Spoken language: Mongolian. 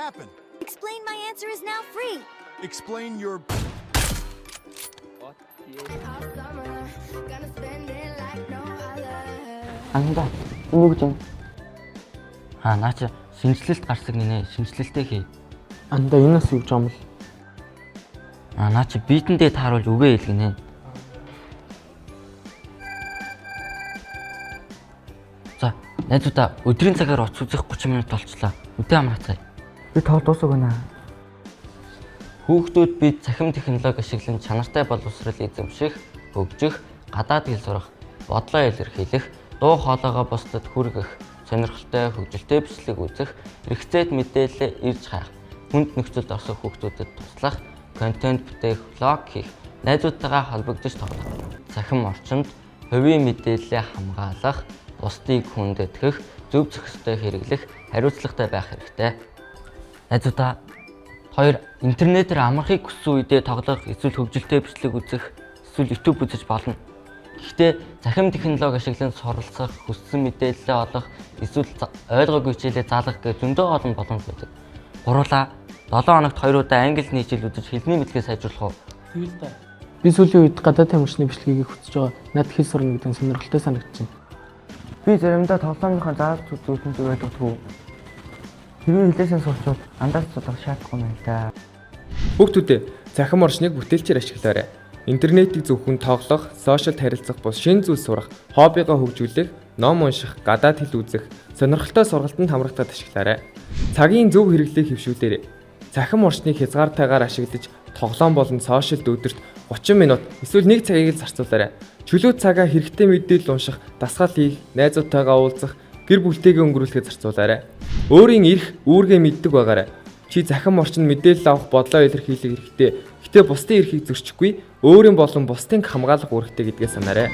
happen? Explain my answer is now free. Explain your... Анда юу гэж юм? Наач шинжилэлт гарсаг нэ шинжилэлтээ хий. Анда энэ бас юу гэж юм бол? Наач биетэндээ тааруул үгээ хэлгэнэ. За, найзуудаа өдрийн цагаар уц үзэх 30 минут болчлаа. Үдээ амраацгаая. Би тоол дуусах байна. Хүүхдүүд бид цахим технологи ашиглан чанартай боловсрол эзэмших, хөгжих, гадаад хэл сурах, бодлоо илэрхийлэх, дуу хоолойгоо бусдад хүргэх, сонирхолтой хөгжилтэй бичлэг үзэх, хэрэгцээт мэдээлэл ирж хаах, хүнд нөхцөлд орсон хүүхдүүдэд туслах, контент бүтээх, влог хийх, найзуудтайгаа холбогдож тоглох, цахим орчинд хувийн мэдээлэлээ хамгаалах, бусдыг хүндэтгэх, зөв зохистой хэрэглэх, хариуцлагатай байх хэрэгтэй. Найзуудаа хоёр интернетээр амархыг хүссэн үедээ тоглох, эсвэл хөгжилтэй бичлэг үзэх, эсвэл YouTube үзэж болно. Гэхдээ цахим технологи ашиглан суралцах, хүссэн мэдээлэлээ олох, эсвэл ойлгоогүй хичээлээ заалгах гэх зөндөө олон боломж байдаг. Гурлаа 7 хоногт 2 удаа англи хэлний хичээл үзэж хэлний мэдлэгээ сайжруулах уу? Тэгвэл та. Би сүүлийн үед гадаад тамирчны бичлэгийг хүсэж байгаа. Над хэл сурна гэдэг нь сонирхолтой санагдчихэв. Би заримдаа тоглоомынхаа заалт зүйлэн зүгээр дутгүй. Хэрвээ хэлээсээ сурчвал андаас судлах шаардлагагүй байна да. Хүүхдүүдээ цахим орчныг бүтээлчээр ашиглаарай. Интернетийг зөвхөн тоглох, сошиалд харилцах бус шинэ зүйл сурах, хоббигоо хөгжүүлэх, ном унших, гадаад хэл үзэх, сонирхолтой сургалтанд хамрагтаад ашиглаарай. Цагийн зөв хэрэглээг хэвшүүлээрэй. Цахим орчныг хязгаартайгаар ашиглаж, тоглоом болон сошиалд өдөрт 30 минут эсвэл 1 цагийг л зарцуулаарай. Чөлөө цагаа хэрэгтэй мэдээлэл унших, дасгал хийх, найзуудтайгаа уулзах, гэр бүлтэйгээ өнгөрүүлэхэд зарцуулаарай. Өөрийн эрх, үүргээ мэддэг байгаарай. Чи захим орчинд мэдээлэл авах бодлоо илэрхийлэх хэрэгтэй. Гэтэ бусдын эрхийг зөрчихгүй, өөрийн болон бусдыг хамгаалах үүрэгтэй гэдгээ санаарай.